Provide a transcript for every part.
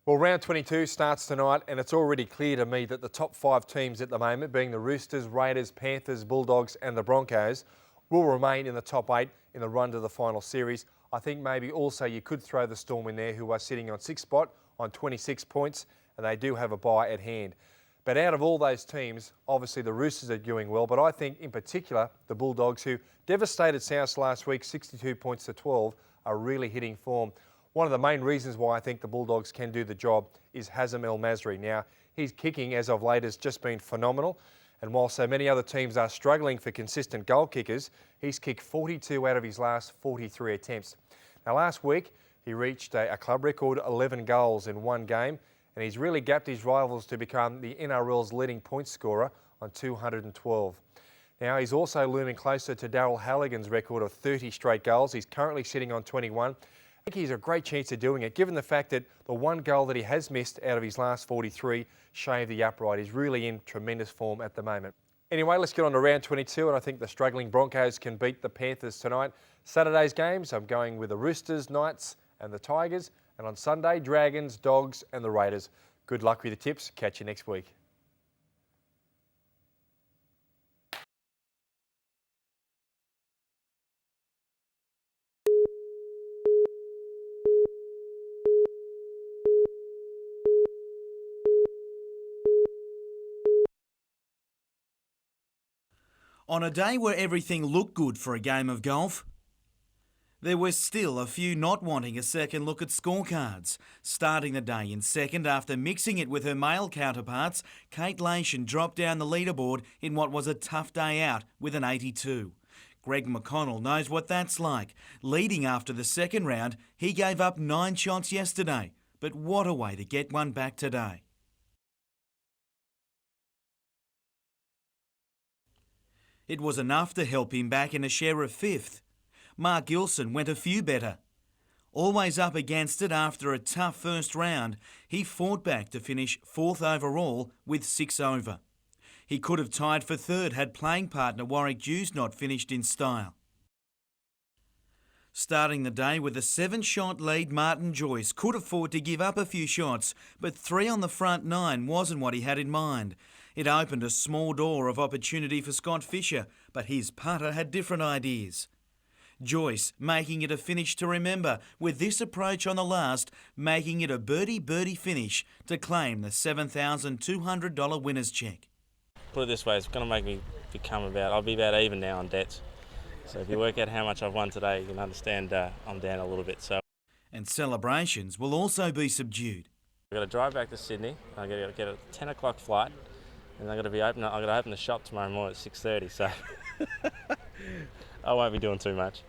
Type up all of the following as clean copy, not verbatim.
Well, round 22 starts tonight, and it's already clear to me that the top 5 teams at the moment, being the Roosters, Raiders, Panthers, Bulldogs and the Broncos, will remain in the top 8 in the run to the final series. I think maybe also you could throw the Storm in there, who are sitting on 6th spot on 26 points, and they do have a bye at hand. But out of all those teams, obviously the Roosters are doing well, but I think in particular the Bulldogs, who devastated South last week, 62 points to 12, are really hitting form. One of the main reasons why I think the Bulldogs can do the job is Hazem El Masri. Now, his kicking as of late has just been phenomenal. And while so many other teams are struggling for consistent goal kickers, he's kicked 42 out of his last 43 attempts. Now, last week, he reached a club record 11 goals in one game, and he's really gapped his rivals to become the NRL's leading point scorer on 212. Now, he's also looming closer to Darryl Halligan's record of 30 straight goals. He's currently sitting on 21. I think he's a great chance of doing it, given the fact that the one goal that he has missed out of his last 43 shaved the upright. He's really in tremendous form at the moment. Anyway, let's get on to round 22, and I think the struggling Broncos can beat the Panthers tonight. Saturday's games, I'm going with the Roosters, Knights and the Tigers, and on Sunday, Dragons, Dogs and the Raiders. Good luck with the tips. Catch you next week. On a day where everything looked good for a game of golf, there were still a few not wanting a second look at scorecards. Starting the day in second after mixing it with her male counterparts, Kate Lation dropped down the leaderboard in what was a tough day out with an 82. Greg McConnell knows what that's like. Leading after the second round, he gave up 9 shots yesterday. But what a way to get one back today. It was enough to help him back in a share of 5th. Mark Gilson went a few better. Always up against it after a tough first round, he fought back to finish 4th overall with 6 over. He could have tied for 3rd had playing partner Warwick Dews not finished in style. Starting the day with a 7-shot lead, Martin Joyce could afford to give up a few shots, but 3 on the front 9 wasn't what he had in mind. It opened a small door of opportunity for Scott Fisher, but his putter had different ideas. Joyce making it a finish to remember, with this approach on the last, making it a birdie finish to claim the $7,200 winner's cheque. Put it this way, it's going to make me I'll be about even now on debts. So if you work out how much I've won today, you can understand I'm down a little bit. And celebrations will also be subdued. I've got to drive back to Sydney. I've got to get a 10 o'clock flight, and I've got to open the shop tomorrow morning at 6:30. So I won't be doing too much.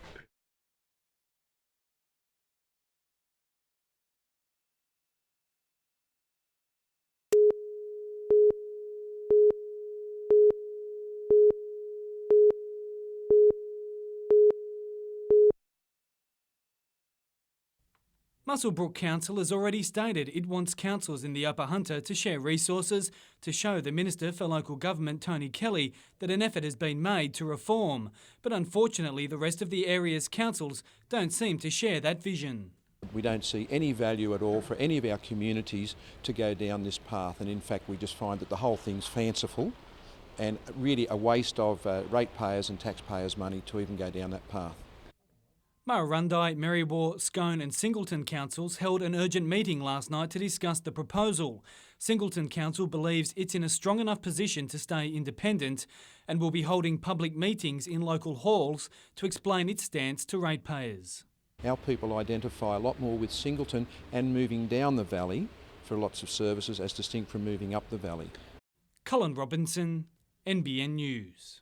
Muswellbrook Council has already stated it wants councils in the Upper Hunter to share resources to show the Minister for Local Government, Tony Kelly, that an effort has been made to reform. But unfortunately, the rest of the area's councils don't seem to share that vision. We don't see any value at all for any of our communities to go down this path, and in fact we just find that the whole thing's fanciful and really a waste of ratepayers and taxpayers' money to even go down that path. Murrurundi, Maryborough, Scone and Singleton councils held an urgent meeting last night to discuss the proposal. Singleton Council believes it's in a strong enough position to stay independent and will be holding public meetings in local halls to explain its stance to ratepayers. Our people identify a lot more with Singleton and moving down the valley for lots of services as distinct from moving up the valley. Colin Robinson, NBN News.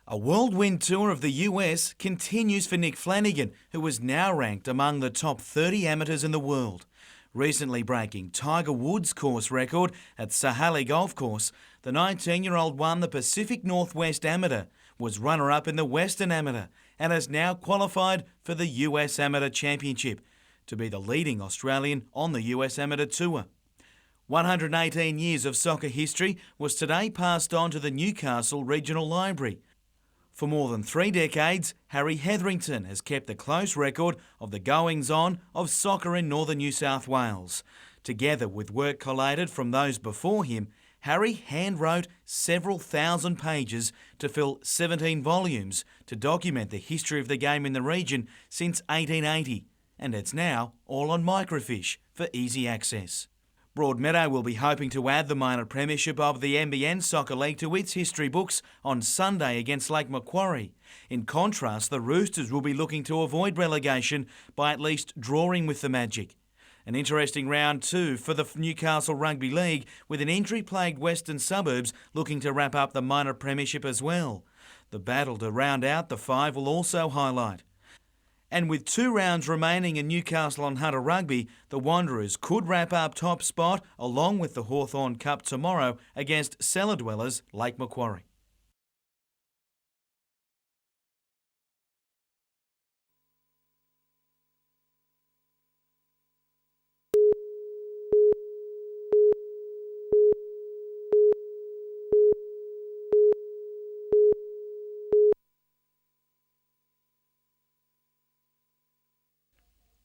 A whirlwind tour of the US continues for Nick Flanagan, who is now ranked among the top 30 amateurs in the world. Recently breaking Tiger Woods' course record at Sahalee Golf Course, the 19-year-old won the Pacific Northwest Amateur, was runner-up in the Western Amateur and has now qualified for the US Amateur Championship to be the leading Australian on the US Amateur Tour. 118 years of soccer history was today passed on to the Newcastle Regional Library. For more than 3 decades, Harry Hetherington has kept a close record of the goings-on of soccer in northern New South Wales. Together with work collated from those before him, Harry hand-wrote several thousand pages to fill 17 volumes to document the history of the game in the region since 1880, and it's now all on microfiche for easy access. Broadmeadow will be hoping to add the minor premiership of the NBN Soccer League to its history books on Sunday against Lake Macquarie. In contrast, the Roosters will be looking to avoid relegation by at least drawing with the Magic. An interesting round too for the Newcastle Rugby League, with an injury-plagued Western Suburbs looking to wrap up the minor premiership as well. The battle to round out the five will also highlight. And with 2 rounds remaining in Newcastle on Hunter Rugby, the Wanderers could wrap up top spot along with the Hawthorn Cup tomorrow against cellar dwellers Lake Macquarie.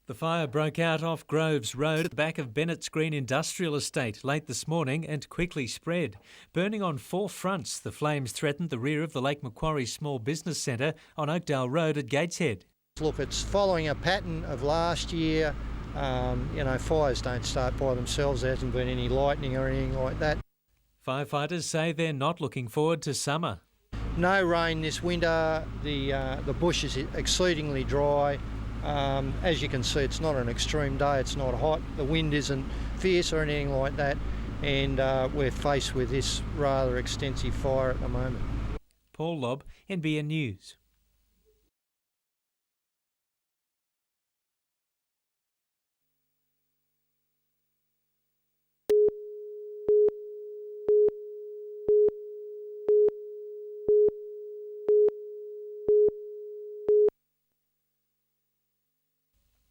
The fire broke out off Groves Road at the back of Bennett's Green Industrial Estate late this morning and quickly spread. Burning on 4 fronts, the flames threatened the rear of the Lake Macquarie Small Business Centre on Oakdale Road at Gateshead. Look, it's following a pattern of last year. Fires don't start by themselves. There hasn't been any lightning or anything like that. Firefighters say they're not looking forward to summer. No rain this winter. The bush is exceedingly dry. As you can see, it's not an extreme day, it's not hot, the wind isn't fierce or anything like that, and we're faced with this rather extensive fire at the moment. Paul Lobb, NBN News.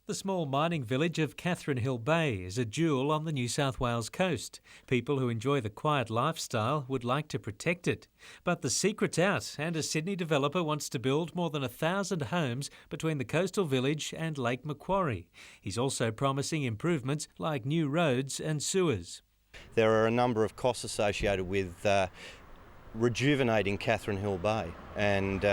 The small mining village of Catherine Hill Bay is a jewel on the New South Wales coast. People who enjoy the quiet lifestyle would like to protect it. But the secret's out, and a Sydney developer wants to build more than 1,000 homes between the coastal village and Lake Macquarie. He's also promising improvements like new roads and sewers. There are a number of costs associated with rejuvenating Catherine Hill Bay, and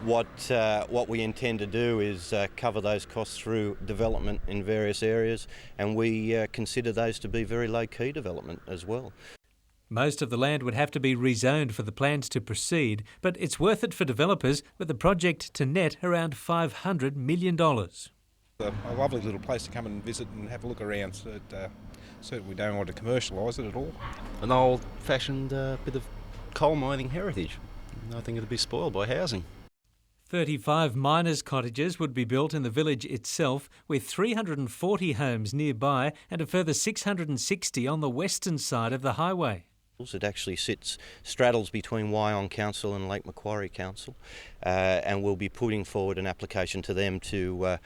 what we intend to do is cover those costs through development in various areas, and we consider those to be very low-key development as well. Most of the land would have to be rezoned for the plans to proceed, but it's worth it for developers with the project to net around $500 million. A lovely little place to come and visit and have a look around, so certainly we don't want to commercialise it at all. An old-fashioned bit of coal mining heritage. I think it'll be spoiled by housing. 35 miners' cottages would be built in the village itself, with 340 homes nearby and a further 660 on the western side of the highway. It actually straddles between Wyong Council and Lake Macquarie Council, and we'll be putting forward an application to them to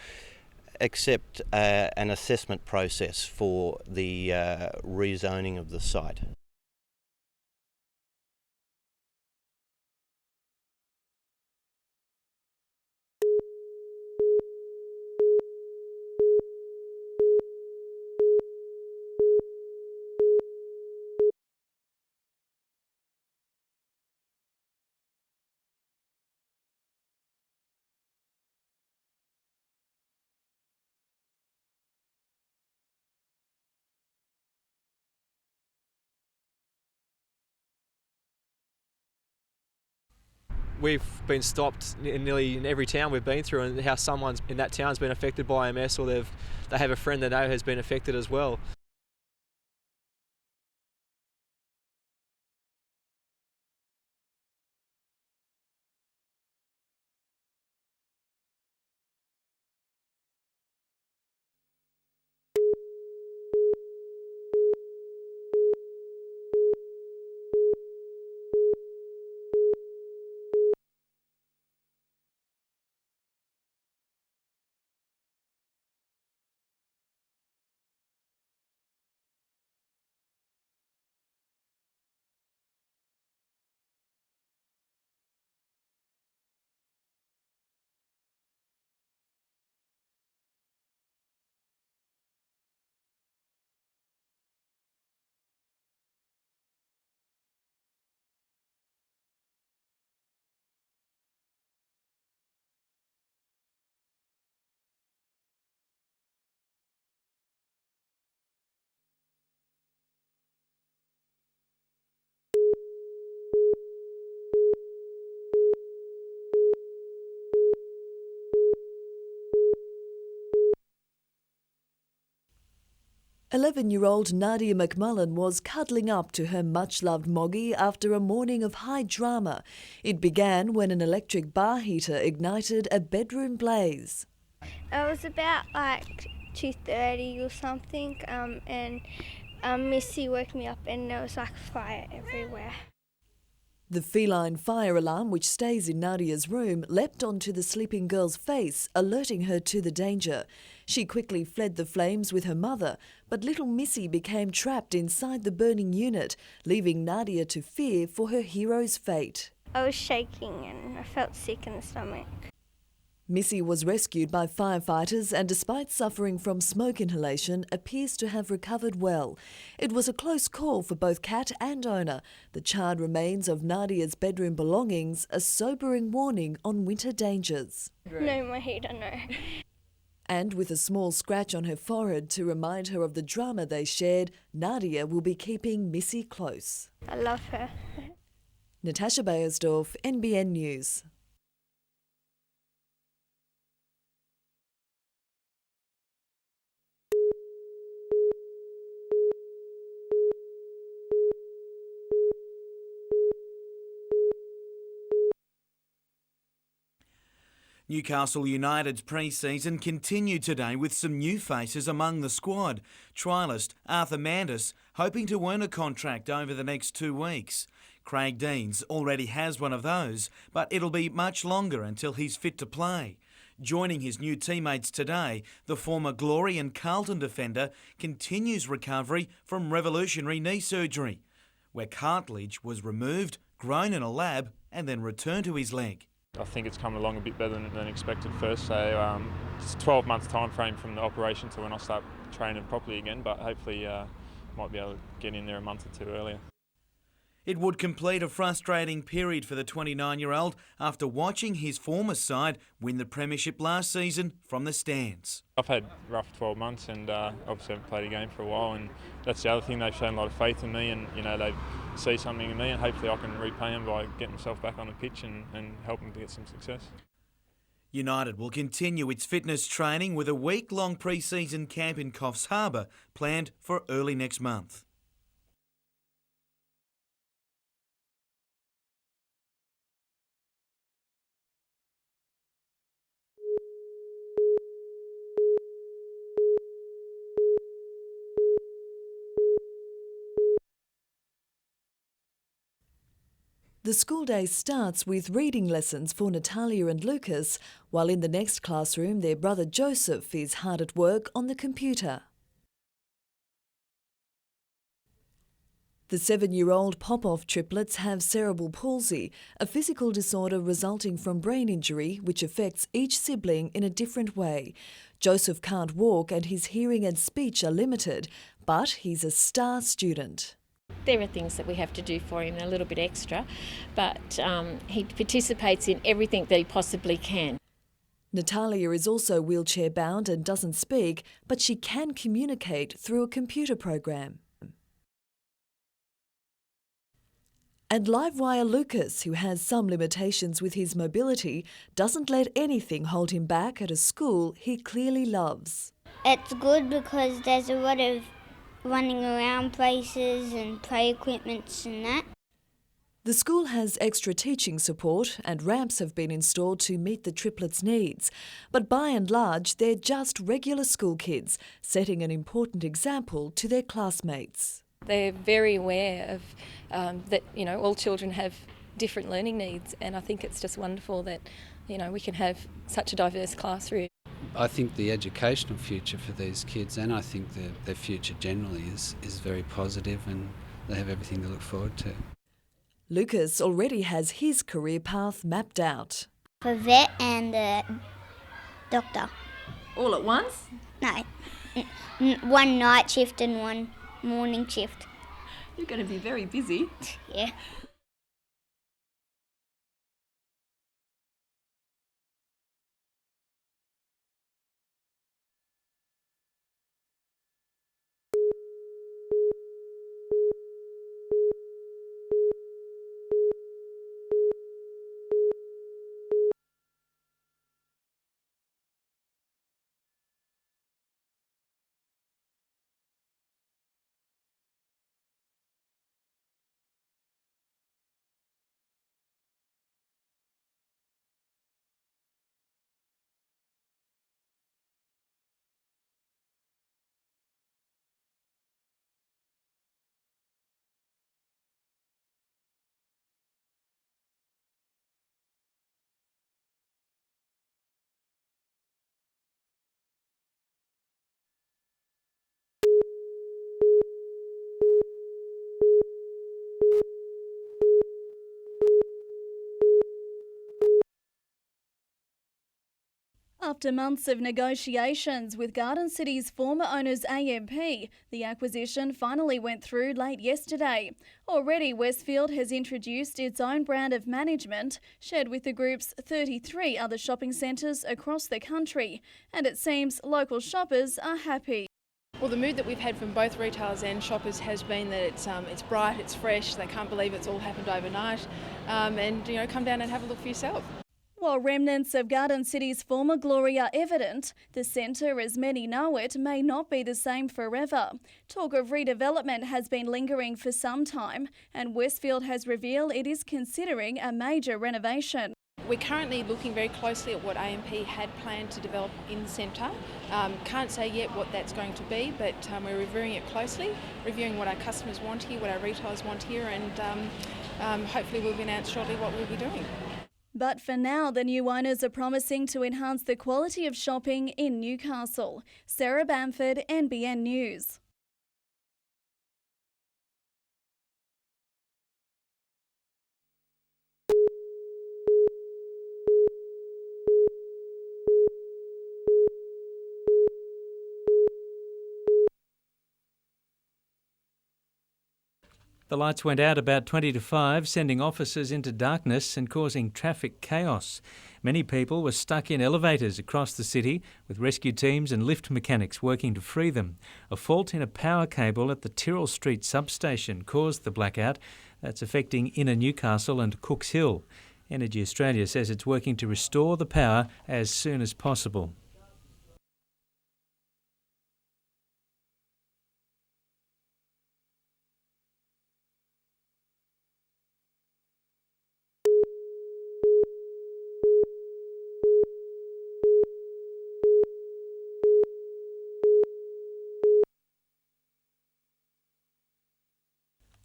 accept an assessment process for the rezoning of the site. We've been stopped in nearly in every town we've been through, and how someone's in that town's been affected by MS, or they have a friend they know has been affected as well. 11-year-old Nadia McMullen was cuddling up to her much-loved Moggy after a morning of high drama. It began when an electric bar heater ignited a bedroom blaze. It was about like 2:30 or something, and Missy woke me up and there was like fire everywhere. The feline fire alarm, which stays in Nadia's room, leapt onto the sleeping girl's face, alerting her to the danger. She quickly fled the flames with her mother, but little Missy became trapped inside the burning unit, leaving Nadia to fear for her hero's fate. I was shaking and I felt sick in the stomach. Missy was rescued by firefighters and, despite suffering from smoke inhalation, appears to have recovered well. It was a close call for both cat and owner. The charred remains of Nadia's bedroom belongings, a sobering warning on winter dangers. No, my heater, no. And with a small scratch on her forehead to remind her of the drama they shared, Nadia will be keeping Missy close. I love her. Natasha Bayersdorf, NBN News. Newcastle United's pre-season continued today with some new faces among the squad. Trialist Arthur Mandis hoping to earn a contract over the next 2 weeks. Craig Deans already has one of those, but it'll be much longer until he's fit to play. Joining his new teammates today, the former Glory and Carlton defender continues recovery from revolutionary knee surgery, where cartilage was removed, grown in a lab and then returned to his leg. I think it's come along a bit better than expected first, so it's a 12 month time frame from the operation to when I start training properly again, but hopefully might be able to get in there a month or two earlier. It would complete a frustrating period for the 29-year-old after watching his former side win the premiership last season from the stands. I've had rough 12 months and obviously haven't played a game for a while, and that's the other thing, they've shown a lot of faith in me, and they see something in me, and hopefully I can repay them by getting myself back on the pitch and helping to get some success. United will continue its fitness training with a week-long pre-season camp in Coffs Harbour planned for early next month. The school day starts with reading lessons for Natalia and Lucas, while in the next classroom their brother Joseph is hard at work on the computer. The 7-year-old Popov triplets have cerebral palsy, a physical disorder resulting from brain injury which affects each sibling in a different way. Joseph can't walk and his hearing and speech are limited, but he's a star student. There are things that we have to do for him, a little bit extra, but he participates in everything that he possibly can. Natalia is also wheelchair bound and doesn't speak, but she can communicate through a computer program. And livewire Lucas, who has some limitations with his mobility, doesn't let anything hold him back at a school he clearly loves. It's good because there's a lot of running around places and play equipments and that. The school has extra teaching support and ramps have been installed to meet the triplets' needs. But by and large, they're just regular school kids, setting an important example to their classmates. They're very aware of that, all children have different learning needs, and I think it's just wonderful that, we can have such a diverse classroom. I think the educational future for these kids, and I think their future generally, is very positive, and they have everything to look forward to. Lucas already has his career path mapped out. For vet and doctor. All at once? No. One night shift and one morning shift. You're going to be very busy. Yeah. After months of negotiations with Garden City's former owner's AMP, the acquisition finally went through late yesterday. Already, Westfield has introduced its own brand of management, shared with the group's 33 other shopping centres across the country, and it seems local shoppers are happy. Well, the mood that we've had from both retailers and shoppers has been that it's bright, it's fresh, they can't believe it's all happened overnight, and come down and have a look for yourself. While remnants of Garden City's former glory are evident, the centre, as many know it, may not be the same forever. Talk of redevelopment has been lingering for some time, and Westfield has revealed it is considering a major renovation. We're currently looking very closely at what AMP had planned to develop in the centre. Can't say yet what that's going to be, but we're reviewing it closely, reviewing what our customers want here, what our retailers want here, and hopefully we'll be announced shortly what we'll be doing. But for now, the new owners are promising to enhance the quality of shopping in Newcastle. Sarah Bamford, NBN News. The lights went out about 20 to 5, sending officers into darkness and causing traffic chaos. Many people were stuck in elevators across the city, with rescue teams and lift mechanics working to free them. A fault in a power cable at the Tyrrell Street substation caused the blackout. That's affecting Inner Newcastle and Cooks Hill. Energy Australia says it's working to restore the power as soon as possible.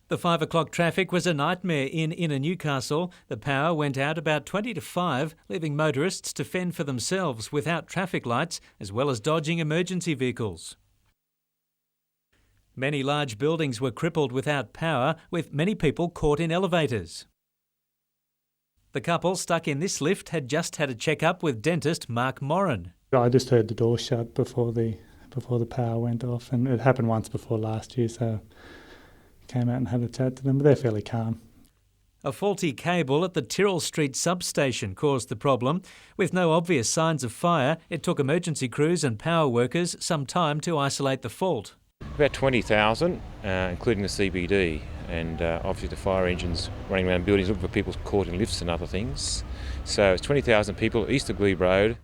The 5 o'clock traffic was a nightmare in Inner Newcastle. The power went out about 20 to 5, leaving motorists to fend for themselves without traffic lights, as well as dodging emergency vehicles. Many large buildings were crippled without power, with many people caught in elevators. The couple stuck in this lift had just had a check-up with dentist Mark Moran. I just heard the door shut before the power went off, and it happened once before last year, so came out and had a chat to them, but they're fairly calm. A faulty cable at the Tyrrell Street substation caused the problem. With no obvious signs of fire, it took emergency crews and power workers some time to isolate the fault. About 20,000, including the CBD, and obviously the fire engines running around buildings looking for people caught in lifts and other things. So it's 20,000 people east of Glebe Road.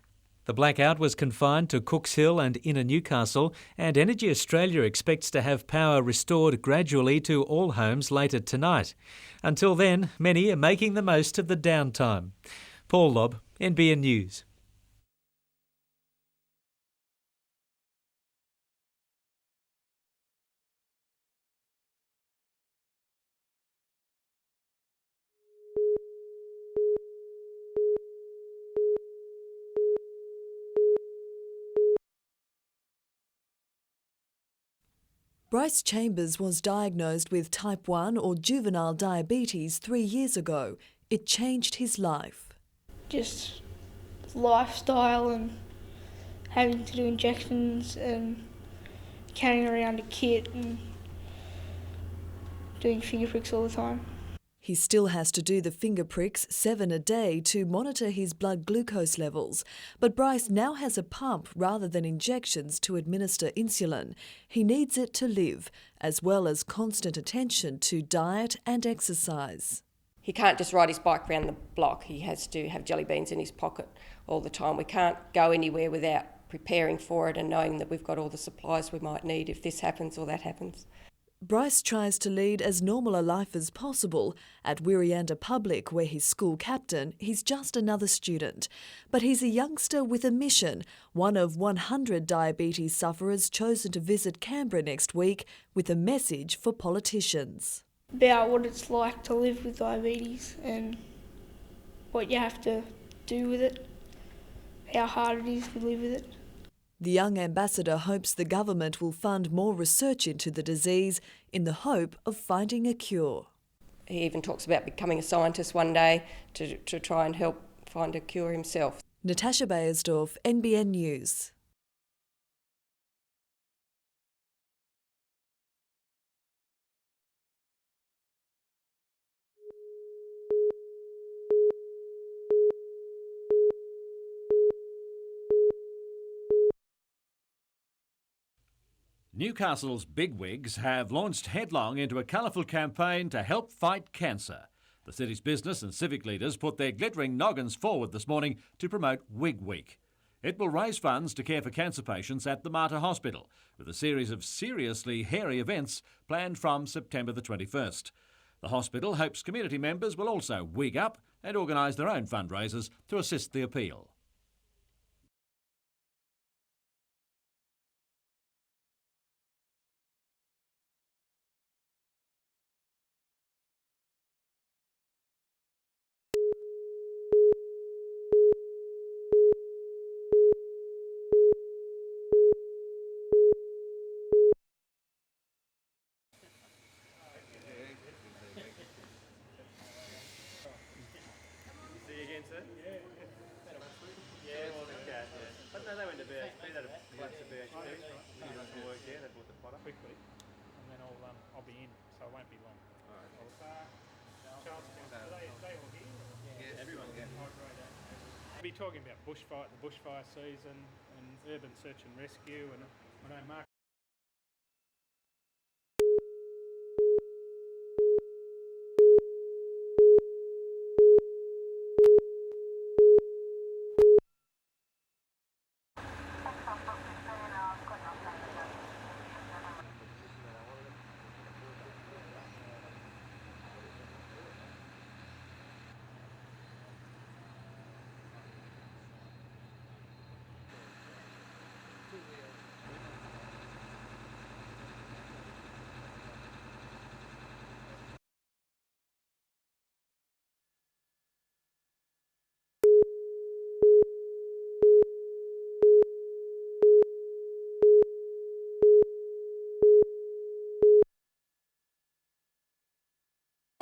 The blackout was confined to Cooks Hill and Inner Newcastle, and Energy Australia expects to have power restored gradually to all homes later tonight. Until then, many are making the most of the downtime. Paul Lobb, NBN News. Bryce Chambers was diagnosed with type 1 or juvenile diabetes 3 years ago. It changed his life. Just lifestyle and having to do injections and carrying around a kit and doing finger pricks all the time. He still has to do the finger pricks 7 a day to monitor his blood glucose levels. But Bryce now has a pump rather than injections to administer insulin. He needs it to live, as well as constant attention to diet and exercise. He can't just ride his bike around the block. He has to have jelly beans in his pocket all the time. We can't go anywhere without preparing for it and knowing that we've got all the supplies we might need if this happens or that happens. Bryce tries to lead as normal a life as possible. At Wirianda Public, where he's school captain, he's just another student. But he's a youngster with a mission, one of 100 diabetes sufferers chosen to visit Canberra next week with a message for politicians. About what it's like to live with diabetes and what you have to do with it, how hard it is to live with it. The young ambassador hopes the government will fund more research into the disease in the hope of finding a cure. He even talks about becoming a scientist one day to try and help find a cure himself. Natasha Bayersdorf, NBN News. Newcastle's bigwigs have launched headlong into a colourful campaign to help fight cancer. The city's business and civic leaders put their glittering noggins forward this morning to promote Wig Week. It will raise funds to care for cancer patients at the Mater Hospital, with a series of seriously hairy events planned from September the 21st. The hospital hopes community members will also wig up and organise their own fundraisers to assist the appeal. See you again, sir? Yeah, well, but no, they went to BHP, they had a place at BHP. We did some work there, they bought the pot up. Quickly, and then I'll be in, so it won't be long. Alright. Charles, are they all here? Yeah, everyone's here. Oh, great. We'll be talking about the bushfire season, and urban search and rescue, and I know Mark.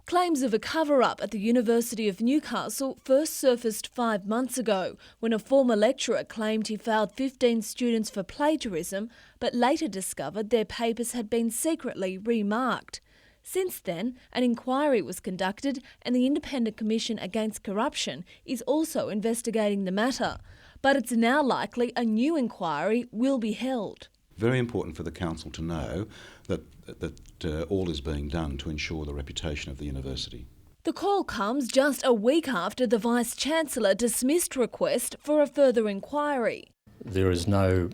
Claims of a cover-up at the University of Newcastle first surfaced 5 months ago when a former lecturer claimed he failed 15 students for plagiarism but later discovered their papers had been secretly remarked. Since then, an inquiry was conducted and the Independent Commission Against Corruption is also investigating the matter. But it's now likely a new inquiry will be held. Very important for the council to know that all is being done to ensure the reputation of the university. The call comes just a week after the Vice-Chancellor dismissed request for a further inquiry. There is no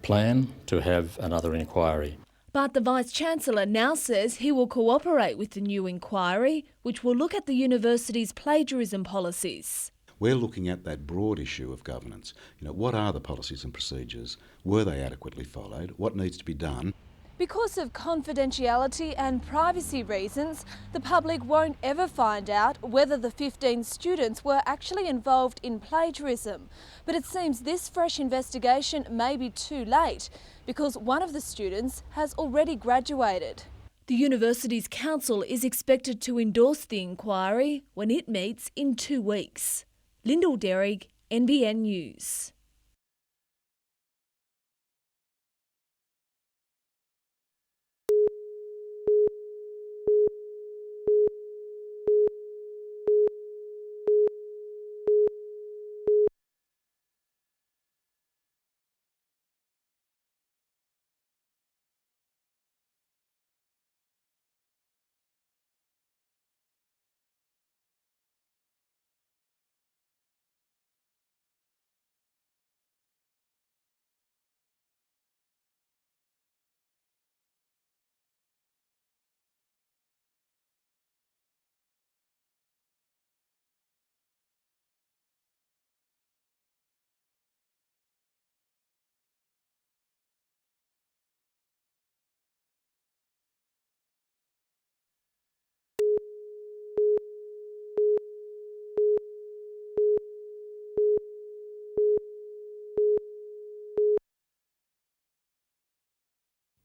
plan to have another inquiry. But the Vice-Chancellor now says he will cooperate with the new inquiry, which will look at the university's plagiarism policies. We're looking at that broad issue of governance. What are the policies and procedures? Were they adequately followed? What needs to be done? Because of confidentiality and privacy reasons, the public won't ever find out whether the 15 students were actually involved in plagiarism. But it seems this fresh investigation may be too late because one of the students has already graduated. The university's council is expected to endorse the inquiry when it meets in 2 weeks. Lyndall Derrick, NBN News.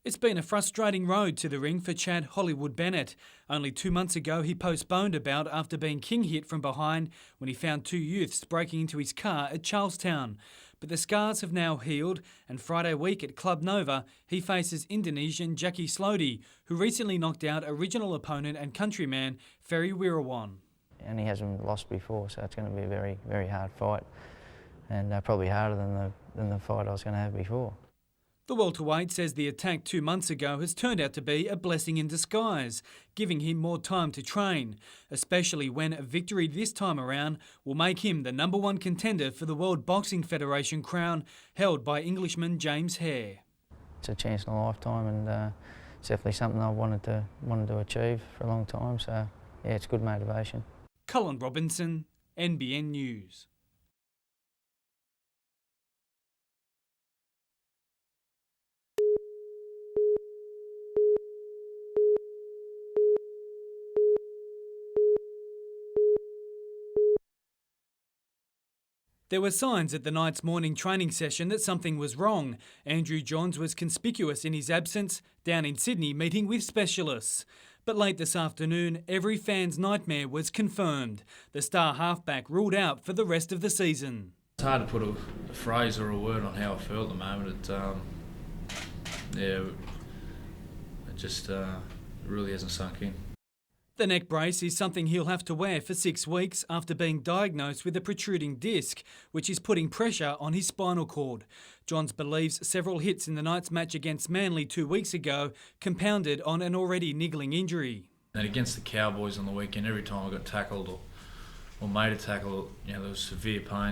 It's been a frustrating road to the ring for Chad Hollywood Bennett. Only 2 months ago, he postponed a bout after being king hit from behind when he found two youths breaking into his car at Charlestown. But the scars have now healed, and Friday week at Club Nova, he faces Indonesian Jackie Slody, who recently knocked out original opponent and countryman Ferry Wirawan. And he hasn't lost before, so it's going to be a very, very hard fight, and probably harder than the fight I was going to have before. The welterweight says the attack 2 months ago has turned out to be a blessing in disguise, giving him more time to train, especially when a victory this time around will make him the #1 contender for the World Boxing Federation crown held by Englishman James Hare. It's a chance in a lifetime, and it's definitely something I've wanted to achieve for a long time, so yeah, it's good motivation. Cullen Robinson, NBN News. There were signs at the Knights' morning training session that something was wrong. Andrew Johns was conspicuous in his absence, down in Sydney meeting with specialists. But late this afternoon, every fan's nightmare was confirmed. The star halfback ruled out for the rest of the season. It's hard to put a phrase or a word on how I feel at the moment. It just really hasn't sunk in. The neck brace is something he'll have to wear for 6 weeks after being diagnosed with a protruding disc, which is putting pressure on his spinal cord. Johns believes several hits in the Knights match against Manly 2 weeks ago compounded on an already niggling injury. And against the Cowboys on the weekend, every time I got tackled or made a tackle, there was severe pain.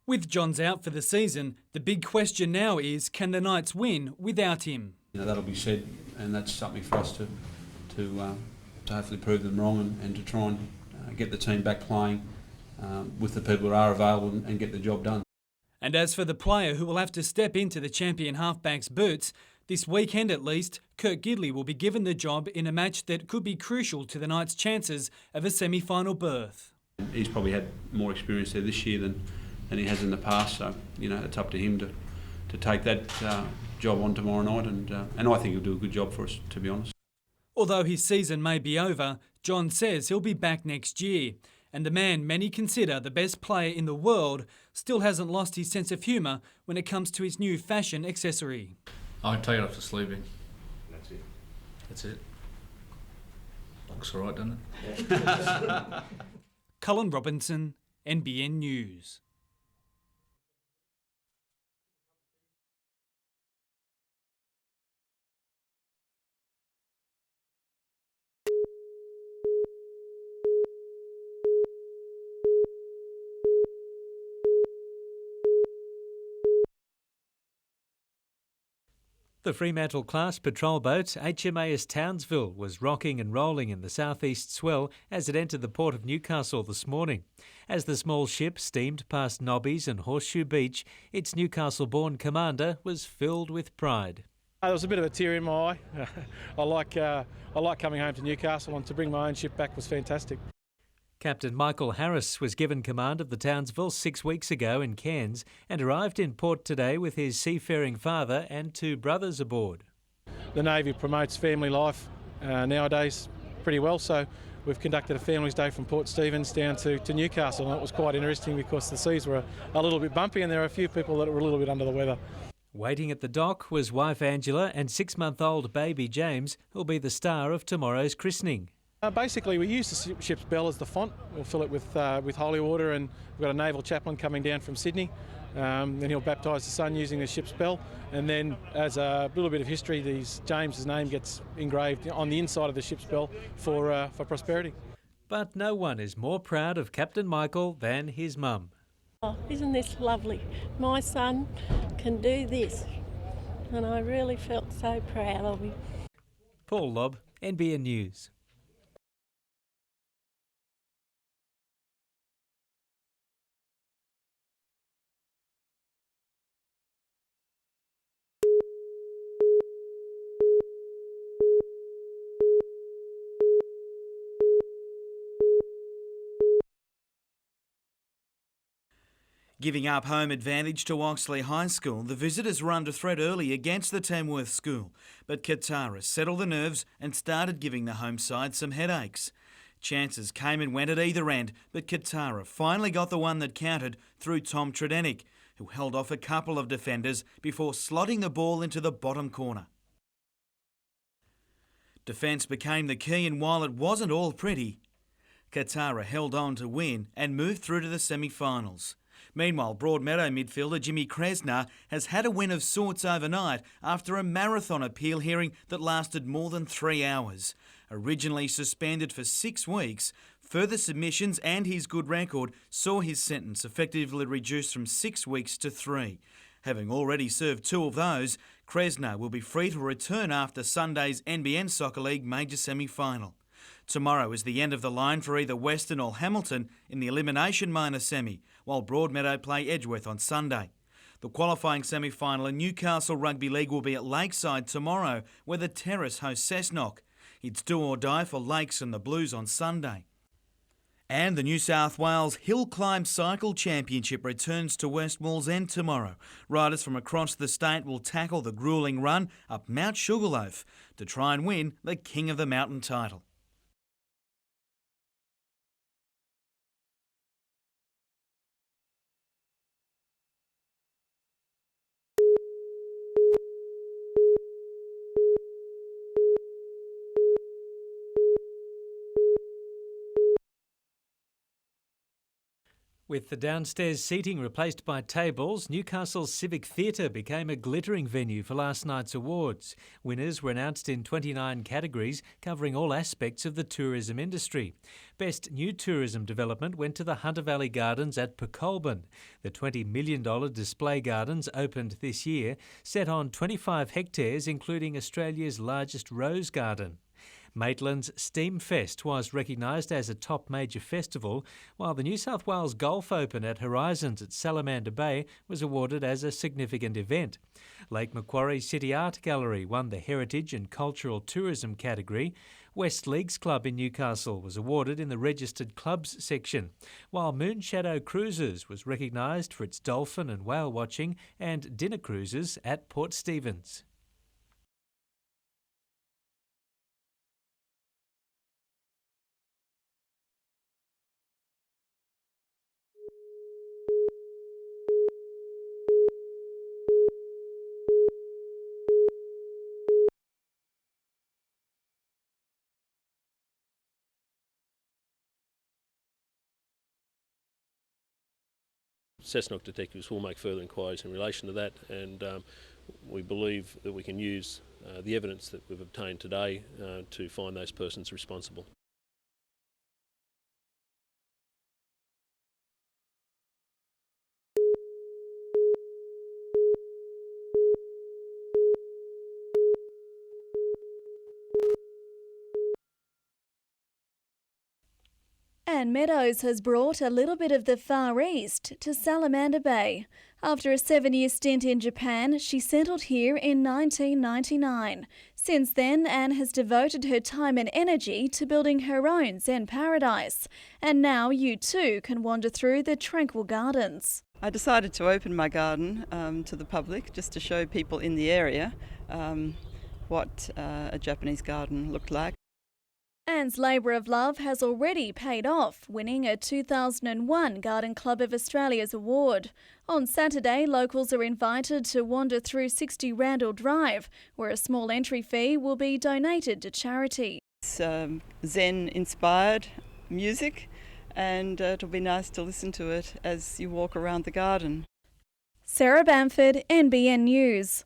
With Johns out for the season, the big question now is, can the Knights win without him? That'll be said, and that's something for us to hopefully prove them wrong and to try and get the team back playing with the people who are available and get the job done. And as for the player who will have to step into the champion halfback's boots, this weekend at least, Kurt Gidley will be given the job in a match that could be crucial to the Knights' chances of a semi-final berth. He's probably had more experience there this year than he has in the past, so it's up to him to take that job on tomorrow night, and I think he'll do a good job for us, to be honest. Although his season may be over, John says he'll be back next year. And the man many consider the best player in the world still hasn't lost his sense of humour when it comes to his new fashion accessory. I can take it off the sleeving. That's it. That's it. Looks all right, doesn't it? Cullen Robinson, NBN News. The Fremantle-class patrol boat HMAS Townsville was rocking and rolling in the southeast swell as it entered the port of Newcastle this morning. As the small ship steamed past Nobbies and Horseshoe Beach, its Newcastle-born commander was filled with pride. There was a bit of a tear in my eye. I like coming home to Newcastle, and to bring my own ship back was fantastic. Captain Michael Harris was given command of the Townsville 6 weeks ago in Cairns and arrived in port today with his seafaring father and 2 brothers aboard. The Navy promotes family life nowadays pretty well, so we've conducted a Families Day from Port Stephens down to Newcastle, and it was quite interesting because the seas were a little bit bumpy and there were a few people that were a little bit under the weather. Waiting at the dock was wife Angela and 6-month-old baby James, who'll be the star of tomorrow's christening. Basically, we use the ship's bell as the font. We'll fill it with holy water, and we've got a naval chaplain coming down from Sydney. Then he'll baptise the son using the ship's bell, and then as a little bit of history, James's name gets engraved on the inside of the ship's bell for prosperity. But no one is more proud of Captain Michael than his mum. Oh, isn't this lovely? My son can do this, and I really felt so proud of him. Paul Lobb, NBN News. Giving up home advantage to Oxley High School, the visitors were under threat early against the Tamworth school, but Katara settled the nerves and started giving the home side some headaches. Chances came and went at either end, but Katara finally got the one that counted through Tom Tredenick, who held off a couple of defenders before slotting the ball into the bottom corner. Defence became the key, and while it wasn't all pretty, Katara held on to win and moved through to the semi-finals. Meanwhile, Broadmeadow midfielder Jimmy Kresner has had a win of sorts overnight after a marathon appeal hearing that lasted more than 3 hours. Originally suspended for 6 weeks, further submissions and his good record saw his sentence effectively reduced from 6 weeks to 3. Having already served 2 of those, Kresner will be free to return after Sunday's NBN Soccer League major semi-final. Tomorrow is the end of the line for either Western or Hamilton in the elimination minor semi, while Broadmeadow play Edgeworth on Sunday. The qualifying semi-final in Newcastle Rugby League will be at Lakeside tomorrow, where the Torres host Cessnock. It's do or die for Lakes and the Blues on Sunday. And the New South Wales Hill Climb Cycle Championship returns to West Wallsend tomorrow. Riders from across the state will tackle the gruelling run up Mount Sugarloaf to try and win the King of the Mountain title. With the downstairs seating replaced by tables, Newcastle's Civic Theatre became a glittering venue for last night's awards. Winners were announced in 29 categories, covering all aspects of the tourism industry. Best New Tourism Development went to the Hunter Valley Gardens at Pecolbin. The $20 million display gardens opened this year, set on 25 hectares, including Australia's largest rose garden. Maitland's Steam Fest was recognised as a top major festival, while the New South Wales Golf Open at Horizons at Salamander Bay was awarded as a significant event. Lake Macquarie City Art Gallery won the Heritage and Cultural Tourism category. West Leagues Club in Newcastle was awarded in the Registered Clubs section, while Moonshadow Cruises was recognised for its dolphin and whale watching and dinner cruises at Port Stephens. Cessnock detectives will make further inquiries in relation to that, and we believe that we can use the evidence that we've obtained today to find those persons responsible. Anne Meadows has brought a little bit of the Far East to Salamander Bay. After a 7-year stint in Japan, she settled here in 1999. Since then, Anne has devoted her time and energy to building her own Zen paradise. And now you too can wander through the tranquil gardens. I decided to open my garden to the public just to show people in the area what a Japanese garden looked like. Anne's labour of love has already paid off, winning a 2001 Garden Club of Australia's award. On Saturday, locals are invited to wander through 60 Randall Drive, where a small entry fee will be donated to charity. It's Zen-inspired music, and it'll be nice to listen to it as you walk around the garden. Sarah Bamford, NBN News.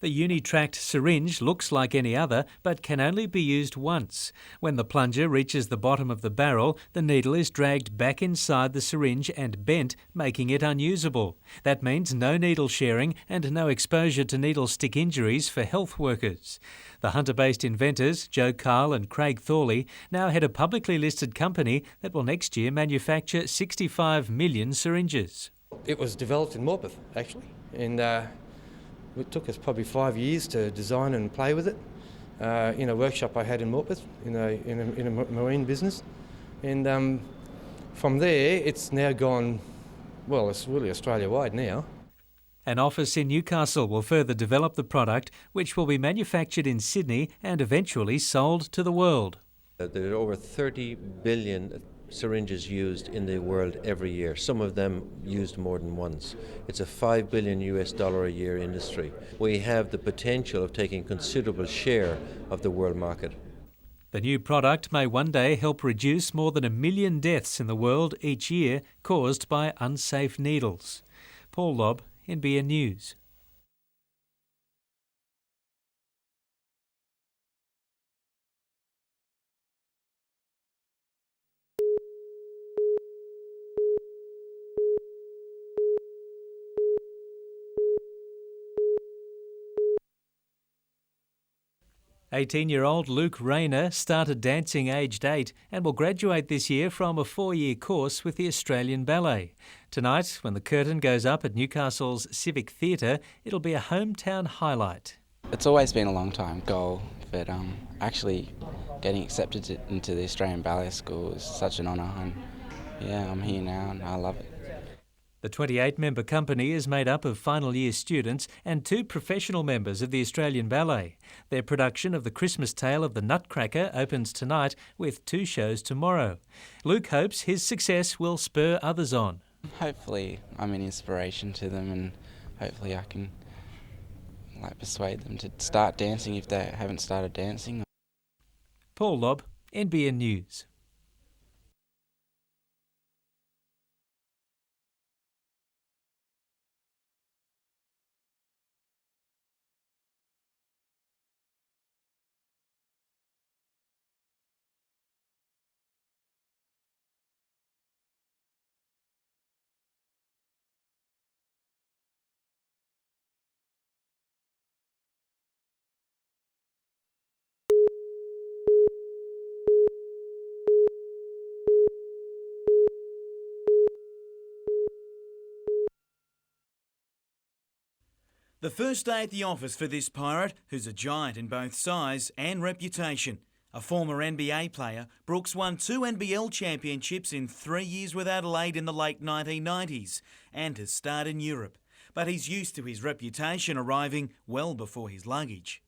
The Unitract syringe looks like any other, but can only be used once. When the plunger reaches the bottom of the barrel, the needle is dragged back inside the syringe and bent, making it unusable. That means no needle sharing and no exposure to needle stick injuries for health workers. The Hunter-based inventors, Joe Carl and Craig Thorley, now head a publicly listed company that will next year manufacture 65 million syringes. It was developed in Morpeth, actually, and it took us probably 5 years to design and play with it in a workshop I had in Morpeth in a marine business. And from there, it's now gone, well, it's really Australia-wide now. An office in Newcastle will further develop the product, which will be manufactured in Sydney and eventually sold to the world. There are over 30 billion syringes used in the world every year, some of them used more than once. It's a $5 billion a year industry. We have the potential of taking considerable share of the world market. The new product may one day help reduce more than 1 million deaths in the world each year caused by unsafe needles. Paul Lobb, NBN News. "18-year-old Luke Rayner started dancing aged 8 and will graduate this year from a 4-year course with the Australian Ballet. Tonight, when the curtain goes up at Newcastle's Civic Theatre, it'll be a hometown highlight. It's always been a long time goal, but actually getting accepted into the Australian Ballet School is such an honour, and yeah, I'm here now and I love it. The 28-member company is made up of final year students and 2 professional members of the Australian Ballet. Their production of The Christmas Tale of the Nutcracker opens tonight with 2 shows tomorrow. Luke hopes his success will spur others on. Hopefully I'm an inspiration to them, and hopefully I can persuade them to start dancing if they haven't started dancing. Paul Lobb, NBN News. The first day at the office for this pirate, who's a giant in both size and reputation. A former NBA player, Brooks won 2 NBL championships in 3 years with Adelaide in the late 1990s and has starred in Europe. But he's used to his reputation arriving well before his luggage.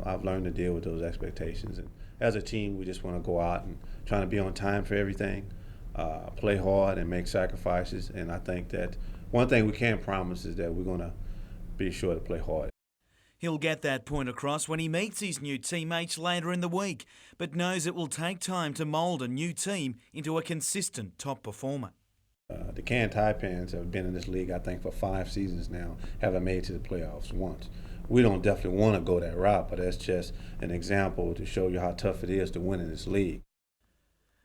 I've learned to deal with those expectations, and as a team we just want to go out and try to be on time for everything, play hard and make sacrifices, and I think that one thing we can promise is that we're going to be sure to play hard. He'll get that point across when he meets his new teammates later in the week, but knows it will take time to mould a new team into a consistent top performer. The Cairns Taipans have been in this league, I think, for 5 seasons now, haven't made it to the playoffs once. We don't definitely want to go that route, but that's just an example to show you how tough it is to win in this league.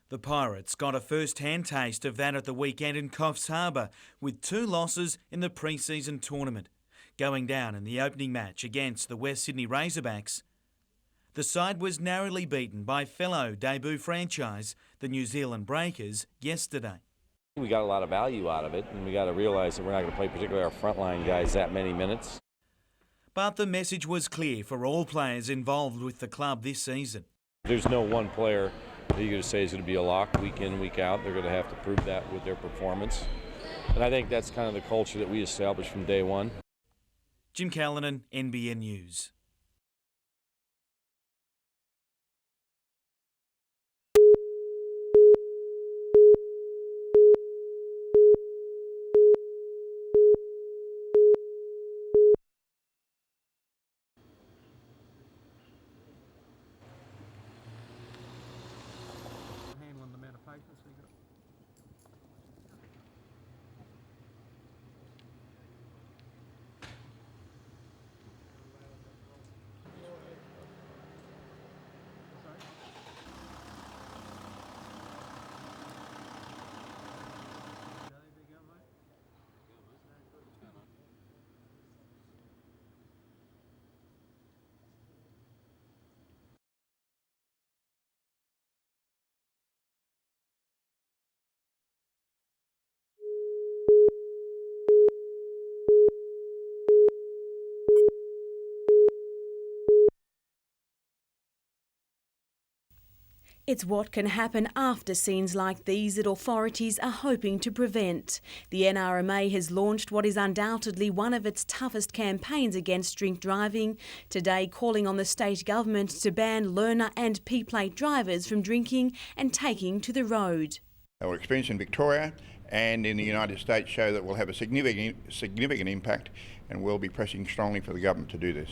The Pirates got a first-hand taste of that at the weekend in Coffs Harbour, with 2 losses in the pre-season tournament. Going down in the opening match against the West Sydney Razorbacks, the side was narrowly beaten by fellow debut franchise, the New Zealand Breakers, yesterday. We got a lot of value out of it, and we got to realize that we're not going to play particularly our frontline guys that many minutes. But the message was clear for all players involved with the club this season. There's no one player that you're going to say is going to be a lock week in, week out. They're going to have to prove that with their performance. And I think that's kind of the culture that we established from day one. Jim Callanan, NBN News. It's what can happen after scenes like these that authorities are hoping to prevent. The NRMA has launched what is undoubtedly one of its toughest campaigns against drink driving, today calling on the state government to ban learner and P-plate drivers from drinking and taking to the road. Our experience in Victoria and in the United States show that we'll have a significant impact, and we'll be pressing strongly for the government to do this.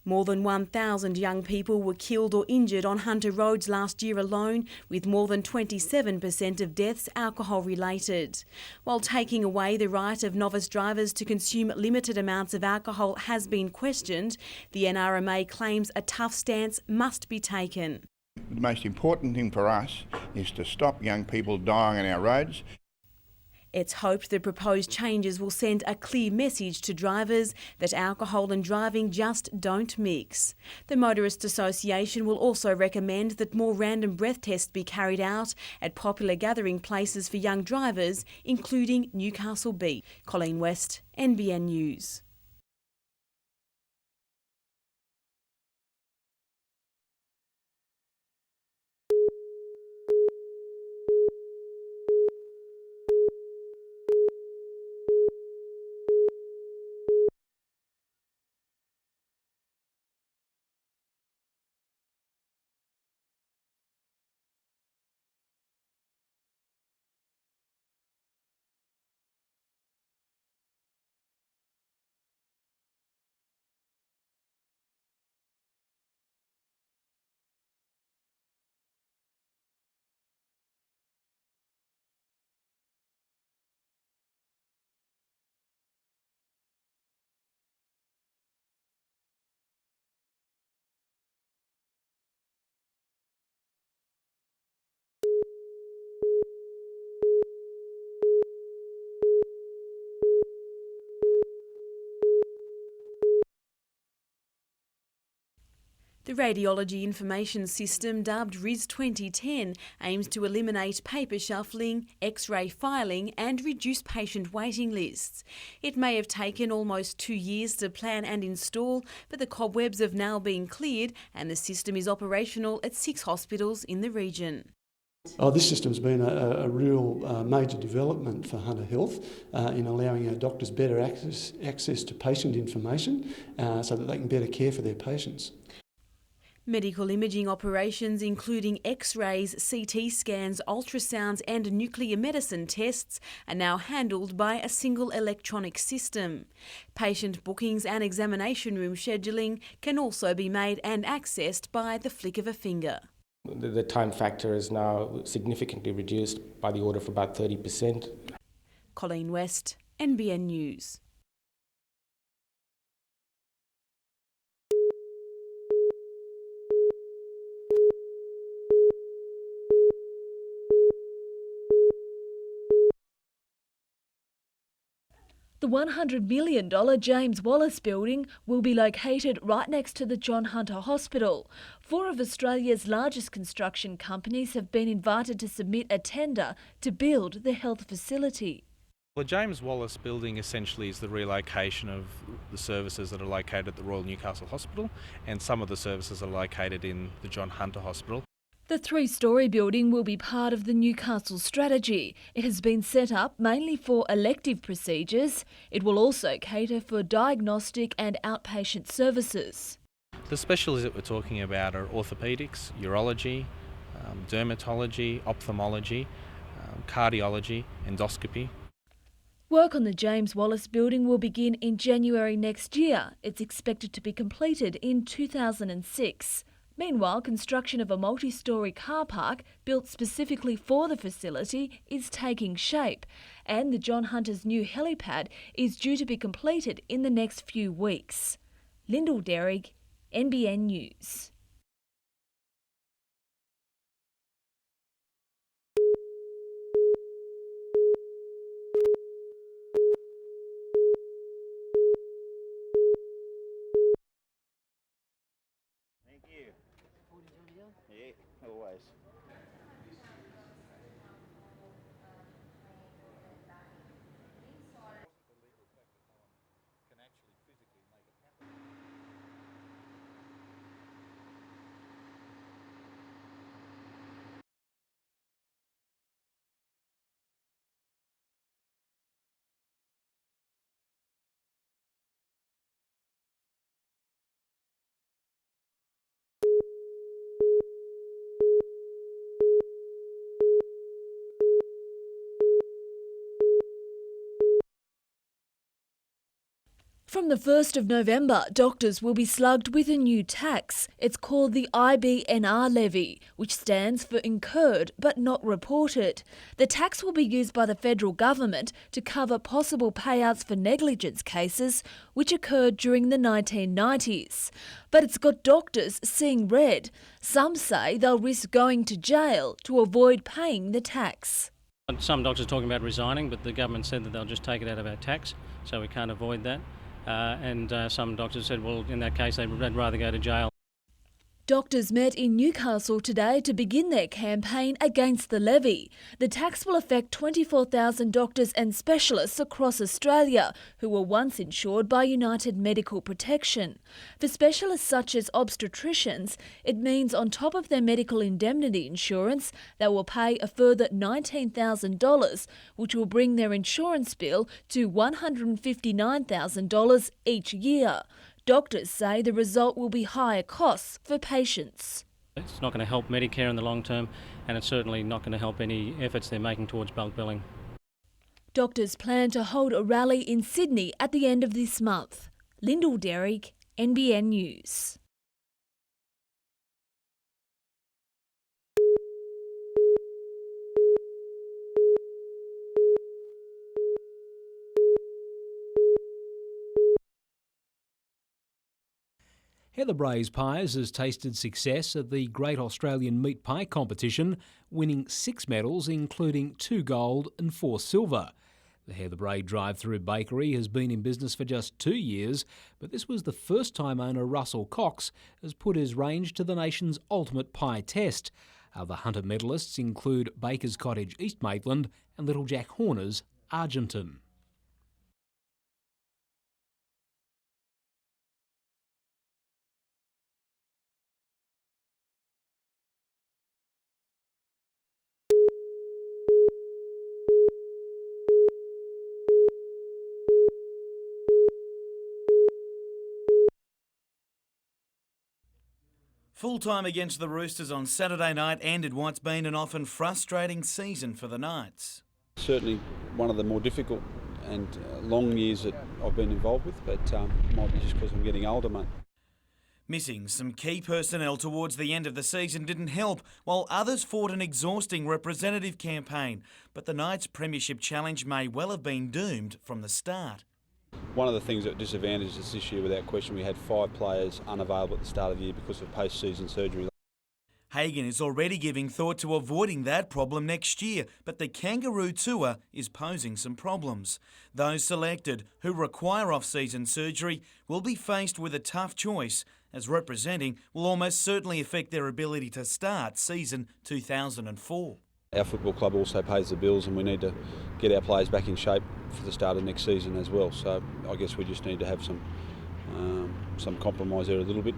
More than 1,000 young people were killed or injured on Hunter roads last year alone, with more than 27% of deaths alcohol-related. While taking away the right of novice drivers to consume limited amounts of alcohol has been questioned, the NRMA claims a tough stance must be taken. The most important thing for us is to stop young people dying on our roads. It's hoped the proposed changes will send a clear message to drivers that alcohol and driving just don't mix. The Motorist Association will also recommend that more random breath tests be carried out at popular gathering places for young drivers, including Newcastle Beach. Colleen West, NBN News. The Radiology Information System, dubbed RIS 2010, aims to eliminate paper shuffling, X-ray filing and reduce patient waiting lists. It may have taken almost 2 years to plan and install, but the cobwebs have now been cleared and the system is operational at 6 hospitals in the region. This system's been a real major development for Hunter Health in allowing our doctors better access to patient information so that they can better care for their patients. Medical imaging operations, including X-rays, CT scans, ultrasounds and nuclear medicine tests, are now handled by a single electronic system. Patient bookings and examination room scheduling can also be made and accessed by the flick of a finger. The time factor is now significantly reduced by the order of about 30%. Colleen West, NBN News. The $100 million James Wallace building will be located right next to the John Hunter Hospital. 4 of Australia's largest construction companies have been invited to submit a tender to build the health facility. The James Wallace building essentially is the relocation of the services that are located at the Royal Newcastle Hospital, and some of the services are located in the John Hunter Hospital. The 3-storey building will be part of the Newcastle strategy. It has been set up mainly for elective procedures. It will also cater for diagnostic and outpatient services. The specialties that we're talking about are orthopaedics, urology, dermatology, ophthalmology, cardiology, endoscopy. Work on the James Wallace building will begin in January next year. It's expected to be completed in 2006. Meanwhile, construction of a multi-storey car park built specifically for the facility is taking shape, and the John Hunter's new helipad is due to be completed in the next few weeks. Lyndall Derrick, NBN News. Yeah, always. From the 1st of November, doctors will be slugged with a new tax. It's called the IBNR levy, which stands for incurred but not reported. The tax will be used by the federal government to cover possible payouts for negligence cases which occurred during the 1990s. But it's got doctors seeing red. Some say they'll risk going to jail to avoid paying the tax. Some doctors are talking about resigning, but the government said that they'll just take it out of our tax, so we can't avoid that. And some doctors said, well, in that case, they'd rather go to jail. Doctors met in Newcastle today to begin their campaign against the levy. The tax will affect 24,000 doctors and specialists across Australia who were once insured by United Medical Protection. For specialists such as obstetricians, it means on top of their medical indemnity insurance, they will pay a further $19,000, which will bring their insurance bill to $159,000 each year. Doctors say the result will be higher costs for patients. It's not going to help Medicare in the long term, and it's certainly not going to help any efforts they're making towards bulk billing. Doctors plan to hold a rally in Sydney at the end of this month. Lyndall Derrick, NBN News. Heather Bray's Pies has tasted success at the Great Australian Meat Pie Competition, winning 6 medals, including 2 gold and 4 silver. The Heather Bray drive-through bakery has been in business for just 2 years, but this was the first time owner Russell Cox has put his range to the nation's ultimate pie test. Other Hunter medalists include Baker's Cottage East Maitland and Little Jack Horner's Argenton. Full time against the Roosters on Saturday night ended what's been an often frustrating season for the Knights. Certainly one of the more difficult and long years that I've been involved with, but it might be just because I'm getting older, mate. Missing some key personnel towards the end of the season didn't help, while others fought an exhausting representative campaign. But the Knights' premiership challenge may well have been doomed from the start. One of the things that disadvantaged us this year, without question, we had 5 players unavailable at the start of the year because of post-season surgery. Hagan is already giving thought to avoiding that problem next year, but the Kangaroo Tour is posing some problems. Those selected who require off-season surgery will be faced with a tough choice, as representing will almost certainly affect their ability to start season 2004. Our football club also pays the bills, and we need to get our players back in shape for the start of next season as well. So I guess we just need to have some compromise there a little bit.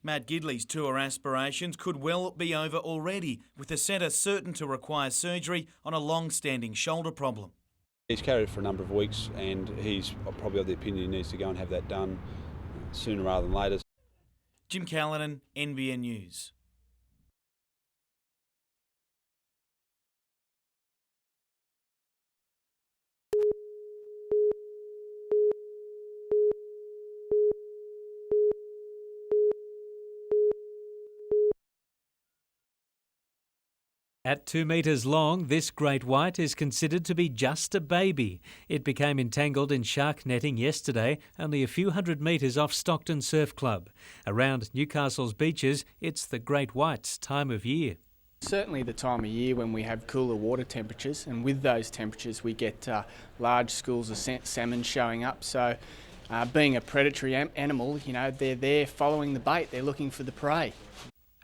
Matt Gidley's tour aspirations could well be over already, with the centre certain to require surgery on a long-standing shoulder problem. He's carried it for a number of weeks, and he's probably of the opinion he needs to go and have that done sooner rather than later. Jim Callanan, NBN News. At 2 metres long, this great white is considered to be just a baby. It became entangled in shark netting yesterday, only a few hundred metres off Stockton Surf Club. Around Newcastle's beaches, it's the great white's time of year. Certainly the time of year when we have cooler water temperatures, and with those temperatures we get large schools of salmon showing up. So being a predatory animal, you know, they're there following the bait, they're looking for the prey.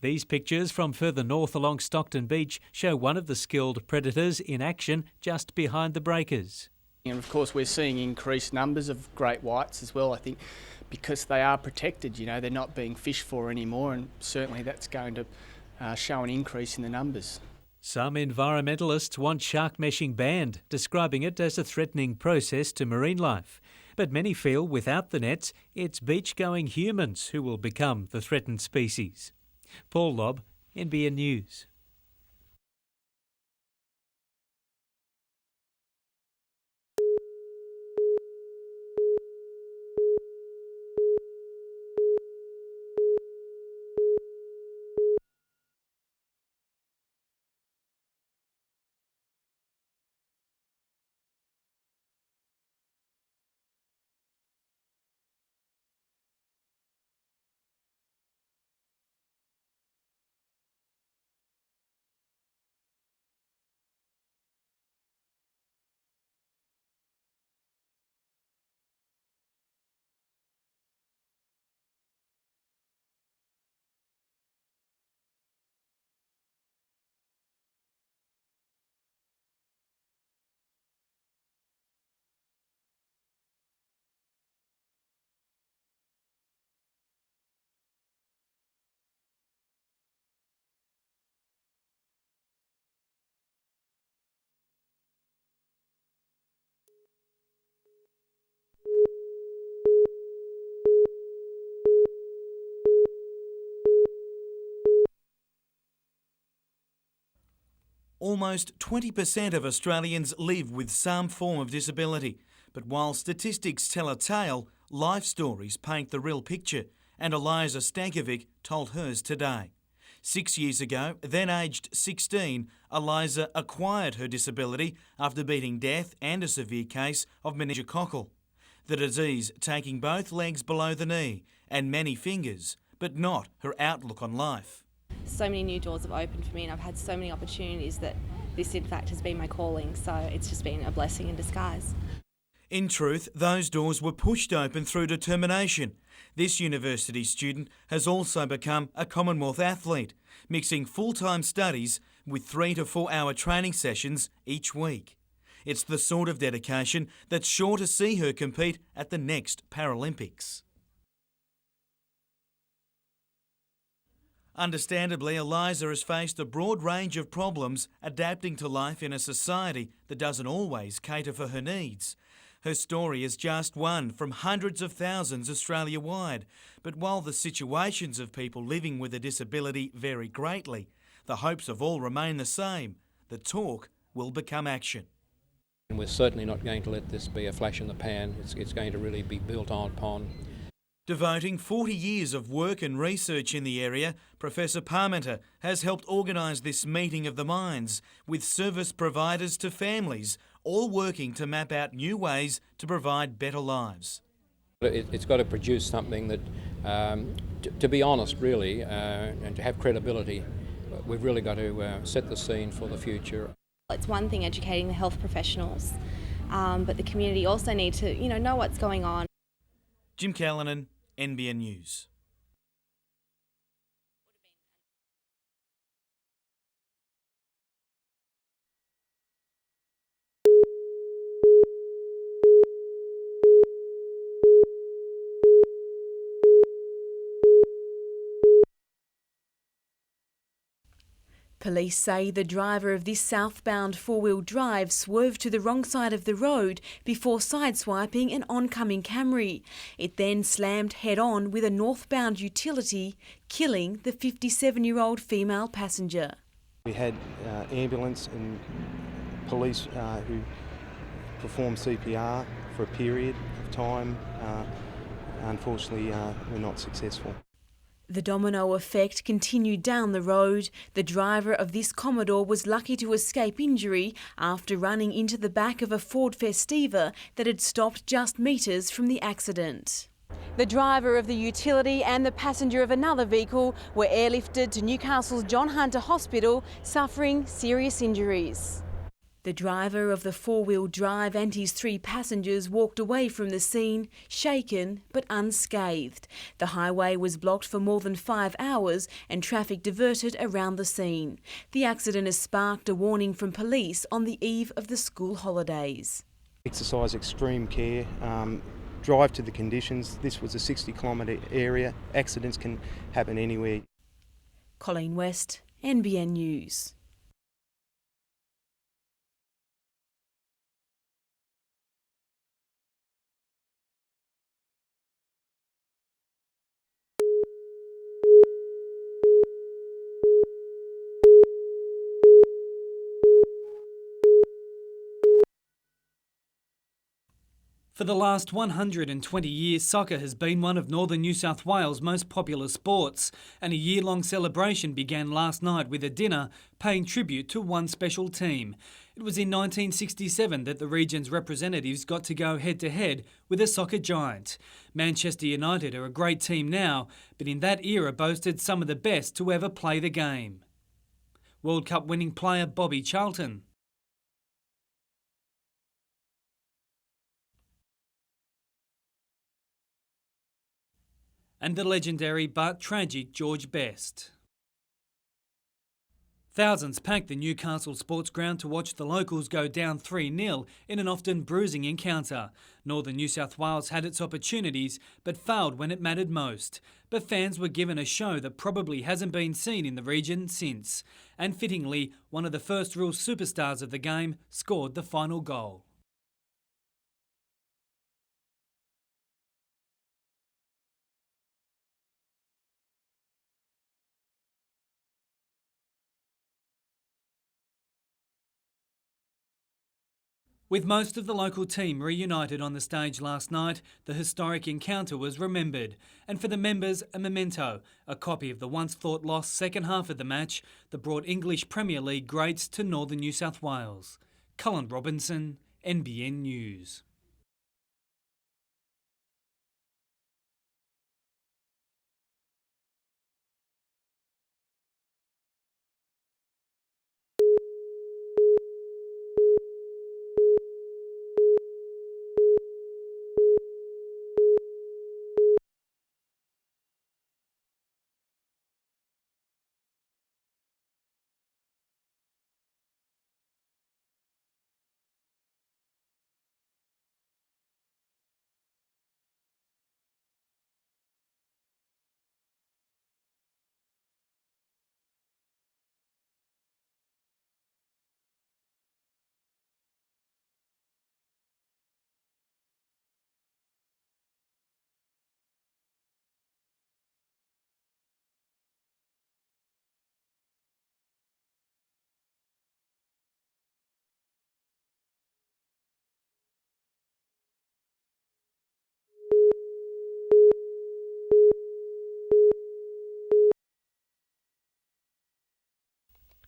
These pictures from further north along Stockton Beach show one of the skilled predators in action just behind the breakers. And of course we're seeing increased numbers of great whites as well, I think, because they are protected, you know, they're not being fished for anymore, and certainly that's going to show an increase in the numbers. Some environmentalists want shark meshing banned, describing it as a threatening process to marine life. But many feel without the nets, it's beach-going humans who will become the threatened species. Paul Lobb, NBN News. almost 20% of Australians live with some form of disability. But while statistics tell a tale, life stories paint the real picture, and Eliza Stankovic told hers today. 6 years ago, then aged 16, Eliza acquired her disability after beating death and a severe case of meningococcal. The disease taking both legs below the knee and many fingers, but not her outlook on life. So many new doors have opened for me, and I've had so many opportunities that this in fact has been my calling, so it's just been a blessing in disguise. In truth, those doors were pushed open through determination. This university student has also become a Commonwealth athlete, mixing full-time studies with 3 to 4 hour training sessions each week. It's the sort of dedication that's sure to see her compete at the next Paralympics. Understandably, Eliza has faced a broad range of problems adapting to life in a society that doesn't always cater for her needs. Her story is just one from hundreds of thousands Australia-wide. But while the situations of people living with a disability vary greatly, the hopes of all remain the same. The talk will become action. And we're certainly not going to let this be a flash in the pan. It's going to really be built upon. Devoting 40 years of work and research in the area, Professor Parmenter has helped organise this meeting of the minds with service providers to families, all working to map out new ways to provide better lives. It's got to produce something that, to be honest really, and to have credibility, we've really got to set the scene for the future. It's one thing educating the health professionals, but the community also need to, know what's going on. Jim Callanan, NBN News. Police say the driver of this southbound four-wheel drive swerved to the wrong side of the road before sideswiping an oncoming Camry. It then slammed head-on with a northbound utility, killing the 57-year-old female passenger. We had ambulance and police who performed CPR for a period of time. Unfortunately, were not successful. The domino effect continued down the road. The driver of this Commodore was lucky to escape injury after running into the back of a Ford Festiva that had stopped just metres from the accident. The driver of the utility and the passenger of another vehicle were airlifted to Newcastle's John Hunter Hospital, suffering serious injuries. The driver of the four-wheel drive and his 3 passengers walked away from the scene, shaken but unscathed. The highway was blocked for more than 5 hours and traffic diverted around the scene. The accident has sparked a warning from police on the eve of the school holidays. Exercise extreme care, drive to the conditions. This was a 60-kilometre area. Accidents can happen anywhere. Colleen West, NBN News. For the last 120 years, soccer has been one of northern New South Wales' most popular sports, and a year-long celebration began last night with a dinner paying tribute to one special team. It was in 1967 that the region's representatives got to go head-to-head with a soccer giant. Manchester United are a great team now, but in that era boasted some of the best to ever play the game. World Cup winning player Bobby Charlton. And the legendary but tragic George Best. Thousands packed the Newcastle Sports Ground to watch the locals go down 3-0 in an often bruising encounter. Northern New South Wales had its opportunities but failed when it mattered most. But fans were given a show that probably hasn't been seen in the region since. And fittingly, one of the first real superstars of the game scored the final goal. With most of the local team reunited on the stage last night, the historic encounter was remembered. And for the members, a memento, a copy of the once-thought lost second half of the match that brought English Premier League greats to northern New South Wales. Cullen Robinson, NBN News.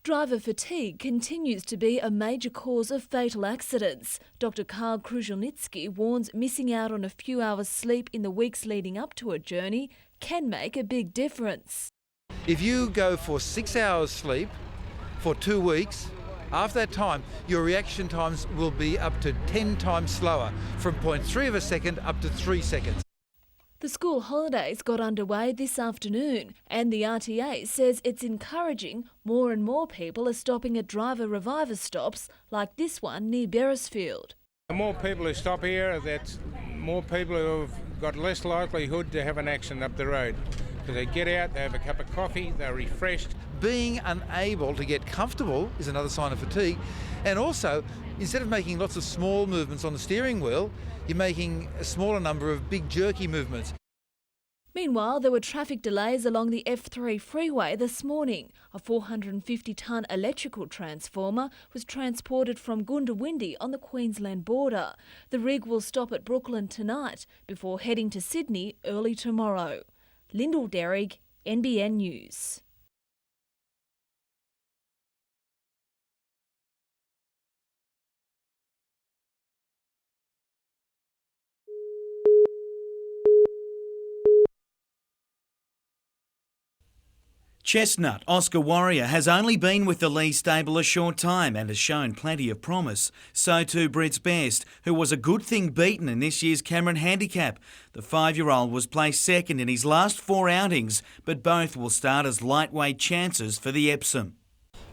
Driver fatigue continues to be a major cause of fatal accidents. Dr. Karl Kruszelnicki warns missing out on a few hours sleep in the weeks leading up to a journey can make a big difference. If you go for 6 hours sleep for 2 weeks, after that time, your reaction times will be up to 10 times slower, from 0.3 of a second up to 3 seconds. The school holidays got underway this afternoon, and the RTA says it's encouraging more and more people are stopping at driver reviver stops like this one near Beresfield. The more people who stop here, that's more people who have got less likelihood to have an accident up the road. Because they get out, they have a cup of coffee, they're refreshed. Being unable to get comfortable is another sign of fatigue. And also, instead of making lots of small movements on the steering wheel, you're making a smaller number of big jerky movements. Meanwhile, there were traffic delays along the F3 freeway this morning. A 450-tonne electrical transformer was transported from Goondiwindi on the Queensland border. The rig will stop at Brooklyn tonight before heading to Sydney early tomorrow. Lyndall Derrick, NBN News. Chestnut Oscar Warrior has only been with the Lee stable a short time and has shown plenty of promise. So too Brit's Best, who was a good thing beaten in this year's Cameron Handicap. The 5-year-old was placed second in his last 4 outings, but both will start as lightweight chances for the Epsom.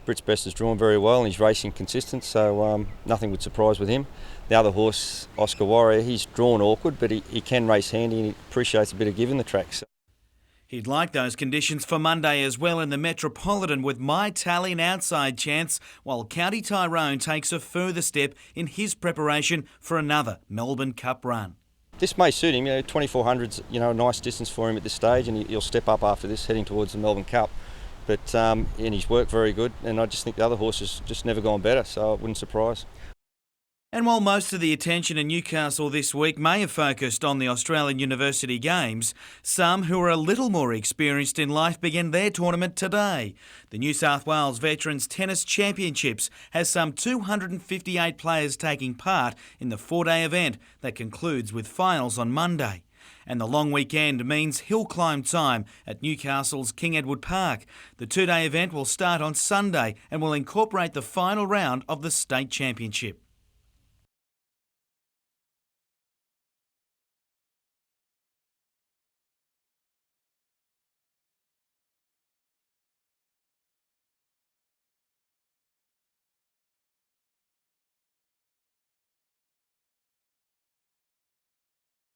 Brit's Best has drawn very well and he's racing consistent, so nothing would surprise with him. The other horse, Oscar Warrior, he's drawn awkward, but he can race handy and he appreciates a bit of give in the track. So. He'd like those conditions for Monday as well in the Metropolitan with My Tally an outside chance, while County Tyrone takes a further step in his preparation for another Melbourne Cup run. This may suit him, 2400's a nice distance for him at this stage, and he'll step up after this heading towards the Melbourne Cup. But and he's worked very good, and I just think the other horse has just never gone better, so it wouldn't surprise. And while most of the attention in Newcastle this week may have focused on the Australian University Games, some who are a little more experienced in life begin their tournament today. The New South Wales Veterans Tennis Championships has some 258 players taking part in the 4-day event that concludes with finals on Monday. And the long weekend means hill climb time at Newcastle's King Edward Park. The 2-day event will start on Sunday and will incorporate the final round of the state championship.